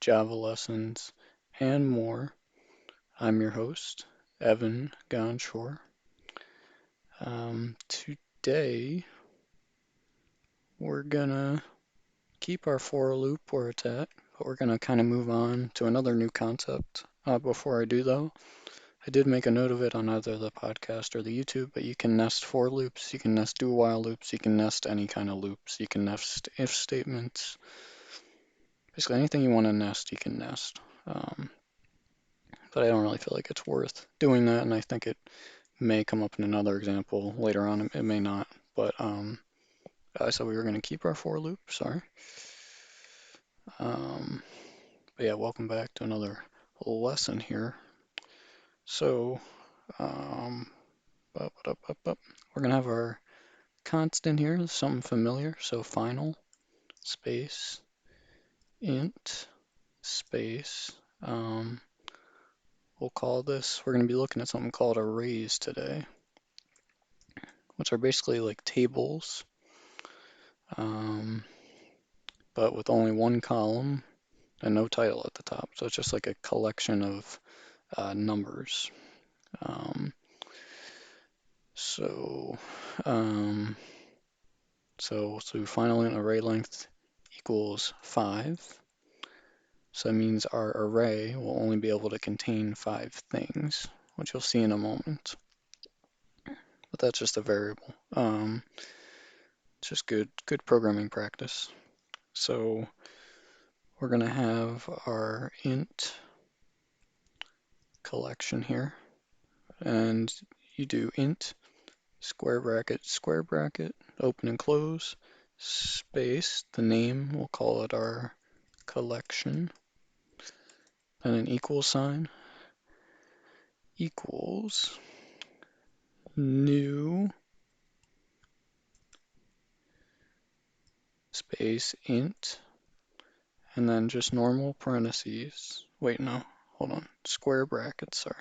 Java lessons, and more. I'm your host, Evan Gonshore. Today, we're gonna keep our for loop where it's at, but we're gonna kind of move on to another new concept. Before I do, though, I did make a note of it on either the podcast or the YouTube, but you can nest for loops, you can nest do while loops, you can nest any kind of loops, you can nest if statements. Basically, anything you want to nest, you can nest. But I don't really feel like it's worth doing that, and I think it may come up in another example later on. It may not, but I said we were going to keep our for loop. Sorry. Um, but yeah, welcome back to another lesson here. So, um, we're gonna have our constant here, something familiar. So final space int space. We'll call this. We're gonna be looking at something called arrays today, which are basically like tables, um, but with only one column and no title at the top. So it's just like a collection of numbers. Um, so, um, so final int array length equals 5. So that means our array will only be able to contain 5 things, which you'll see in a moment. But that's just a variable. It's just good programming practice. So we're going to have our int collection here, and you do int square bracket, open and close, space, the name, we'll call it our collection, and an equal sign, equals new space int, and then just normal parentheses. Wait, no, hold on, square brackets, sorry.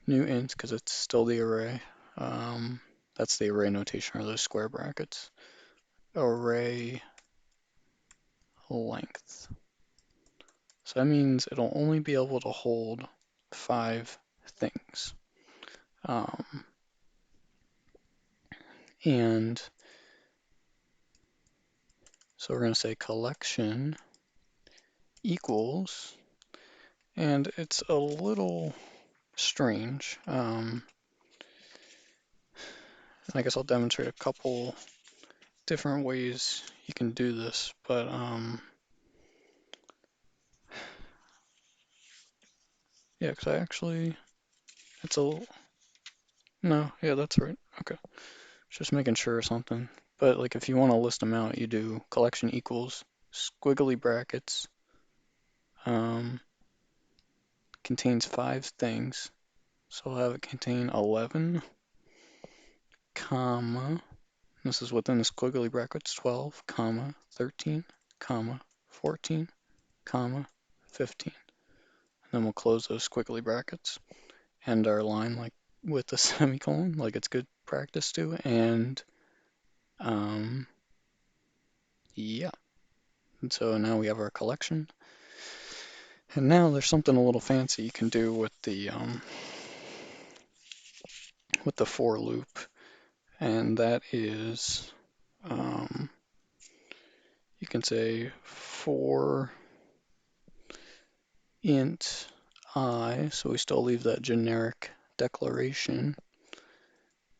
New int, because it's still the array. That's the array notation, or those square brackets. Array length. So that means it'll only be able to hold 5 things. And so we're going to say collection equals, and it's a little strange. And I guess I'll demonstrate a couple different ways you can do this, but yeah, because I actually, it's a, no, yeah, that's right. Okay, just making sure or something. But like if you want to list them out, you do collection equals squiggly brackets, contains 5 things. So I'll have it contain 11, comma, this is within the squiggly brackets, 12, comma, 13, comma, 14, comma, 15. And then we'll close those squiggly brackets, end our line like with a semicolon, like it's good practice to, and yeah. And so now we have our collection. And now there's something a little fancy you can do with the for loop, and that is you can say for int I, so we still leave that generic declaration,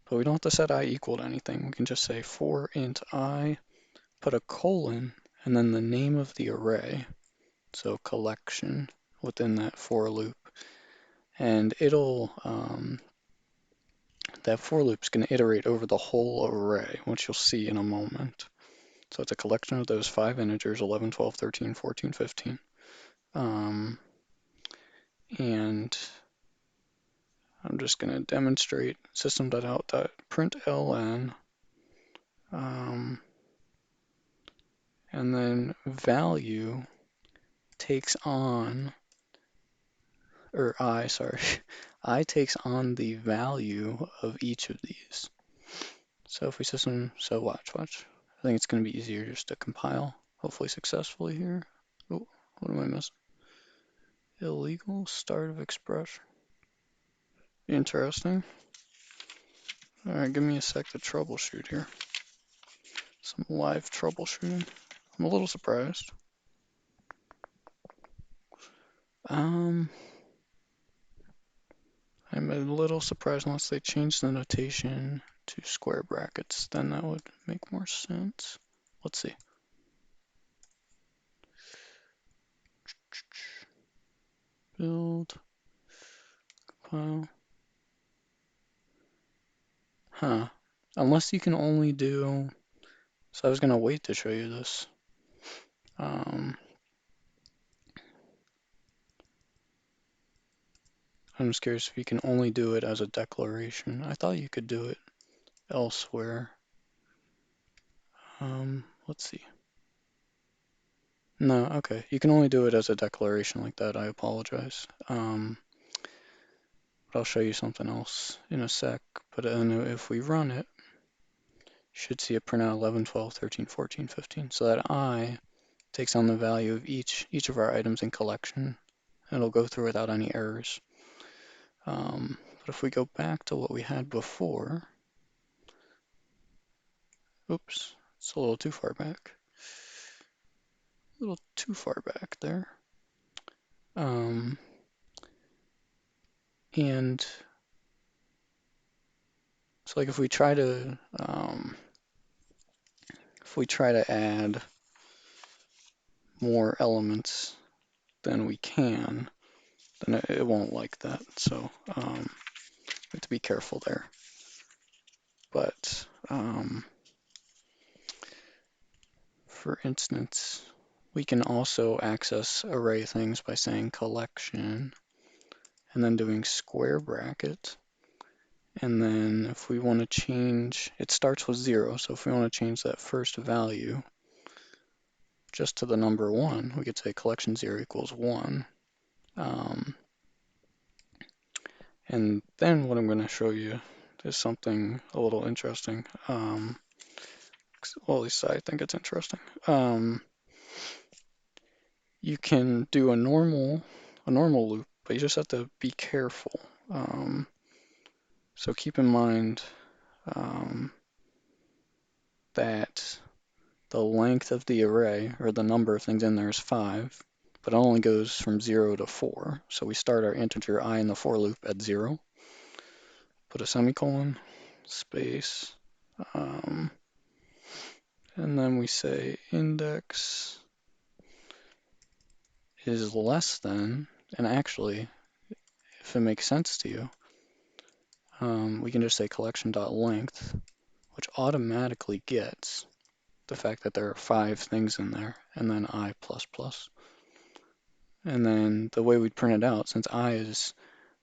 but we don't have to set I equal to anything. We can just say for int I, put a colon, and then the name of the array, so collection within that for loop, and it'll that for loop's going to iterate over the whole array, which you'll see in a moment. So it's a collection of those 5 integers, 11, 12, 13, 14, 15. And I'm just going to demonstrate system.out.println, and then value takes on, or I, sorry, I takes on the value of each of these. So if we watch. I think it's going to be easier just to compile, hopefully successfully here. Oh, What am I missing? Illegal start of expression. Interesting. Alright, give me a sec to troubleshoot here. Some live troubleshooting. I'm a little surprised. I'm a little surprised unless they change the notation to square brackets, then that would make more sense. Let's see. Build, compile. Huh. Unless you can only do... So I was gonna wait to show you this. I'm just curious if you can only do it as a declaration. I thought you could do it elsewhere. Let's see. No, okay. You can only do it as a declaration like that. I apologize. But I'll show you something else in a sec. But then if we run it, you should see it print out 11, 12, 13, 14, 15. So that I takes on the value of each of our items in collection. It'll go through without any errors. But if we go back to what we had before, oops, it's a little too far back. A little too far back there. And so like if we try to add more elements than we can, then it won't like that. So we have to be careful there. But for instance, we can also access array things by saying collection and then doing square bracket. And then if we want to change, it starts with 0, so if we want to change that first value just to the number 1, we could say collection 0 equals 1. And then what I'm going to show you is something a little interesting. Well, at least I think it's interesting. You can do a normal loop, but you just have to be careful. So keep in mind that the length of the array, or the number of things in there, is 5, but it only goes from 0 to 4. So we start our integer I in the for loop at 0, put a semicolon, space, and then we say index is less than, and actually, if it makes sense to you, we can just say collection.length, which automatically gets the fact that there are 5 things in there, and then I++. And then the way we'd print it out, since I is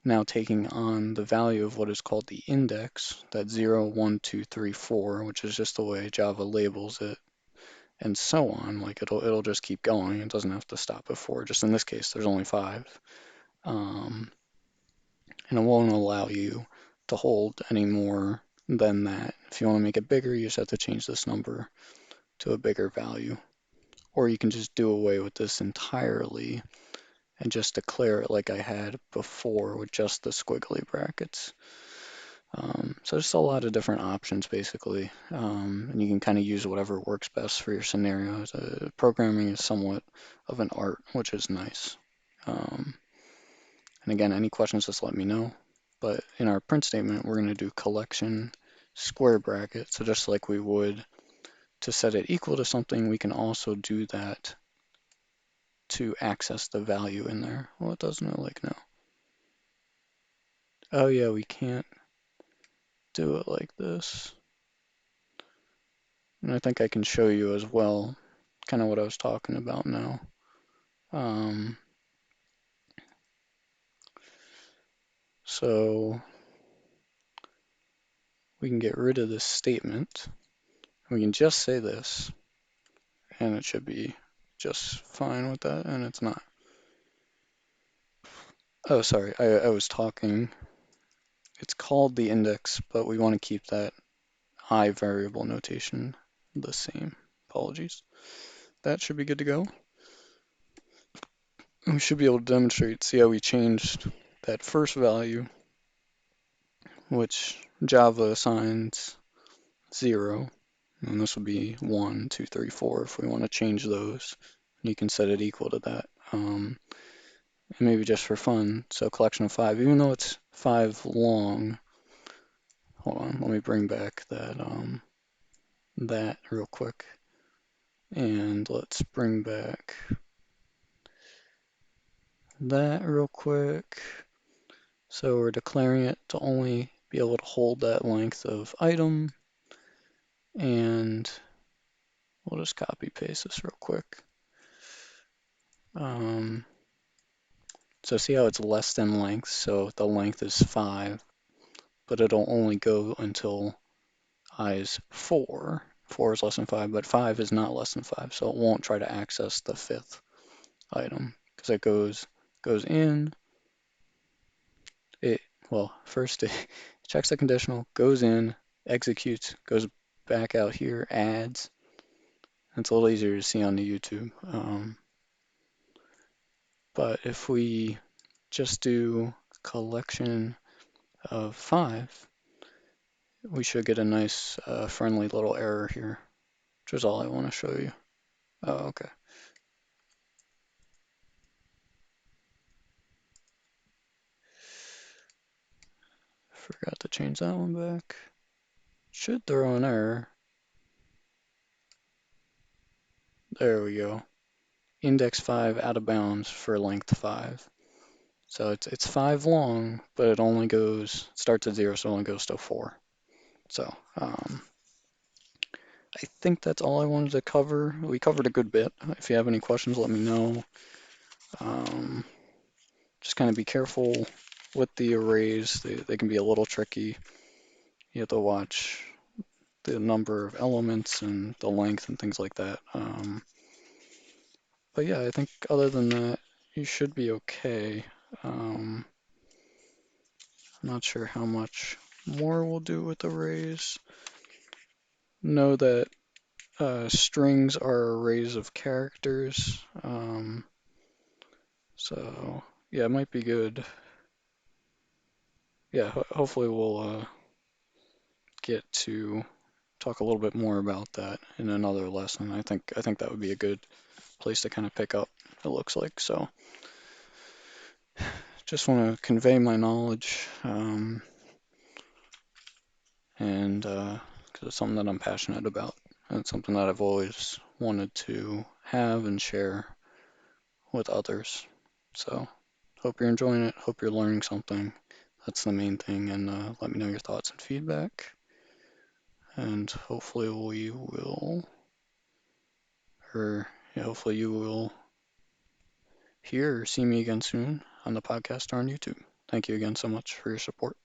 now taking on the value of what is called the index, that 0, 1, 2, 3, 4, which is just the way Java labels it, and so on. Like it'll just keep going. It doesn't have to stop at 4. Just in this case, there's only 5. And it won't allow you to hold any more than that. If you want to make it bigger, you just have to change this number to a bigger value. Or you can just do away with this entirely and just declare it like I had before with just the squiggly brackets. So there's a lot of different options basically, and you can kind of use whatever works best for your scenario. Programming is somewhat of an art, which is nice. And again, any questions, just let me know. But in our print statement, we're going to do collection square bracket. So just like we would to set it equal to something, we can also do that to access the value in there. Well, it doesn't it like now? Oh yeah, we can't do it like this. And I think I can show you as well kind of what I was talking about now. So we can get rid of this statement. We can just say this, and it should be just fine with that, and it's not. Oh, sorry, I was talking. It's called the index, but we want to keep that I variable notation the same. Apologies. That should be good to go. we should be able to demonstrate, see how we changed that first value, which Java assigns 0, and this would be 1, 2, 3, 4 if we want to change those. You can set it equal to that. And maybe just for fun, so collection of 5, even though it's 5 long, hold on, let me bring back that real quick. And let's bring back that real quick. So we're declaring it to only be able to hold that length of item. And we'll just copy paste this real quick. So see how it's less than length, so the length is 5, but it'll only go until I is 4. 4 is less than 5, but 5 is not less than 5, so it won't try to access the 5th item, because it goes in, first it checks the conditional, goes in, executes, goes back out here, adds. It's a little easier to see on the YouTube. But if we just do collection of 5, we should get a nice friendly little error here, which is all I want to show you. Oh, okay. Forgot to change that one back. Should throw an error. There we go. Index 5 out of bounds for length 5. So it's 5 long, but it only starts at 0, so it only goes to 4. So I think that's all I wanted to cover. We covered a good bit. If you have any questions, let me know. Just kind of be careful with the arrays. They can be a little tricky. You have to watch the number of elements and the length and things like that. But yeah, I think other than that, you should be okay. I'm not sure how much more we'll do with arrays. Know that strings are arrays of characters. So yeah, it might be good. Yeah, hopefully we'll get to talk a little bit more about that in another lesson. I think that would be a good place to kind of pick up, it looks like. So just want to convey my knowledge, and because it's something that I'm passionate about, and it's something that I've always wanted to have and share with others. So hope you're enjoying it, hope you're learning something. That's the main thing, and let me know your thoughts and feedback. And hopefully hopefully you will hear or see me again soon on the podcast or on YouTube. Thank you again so much for your support.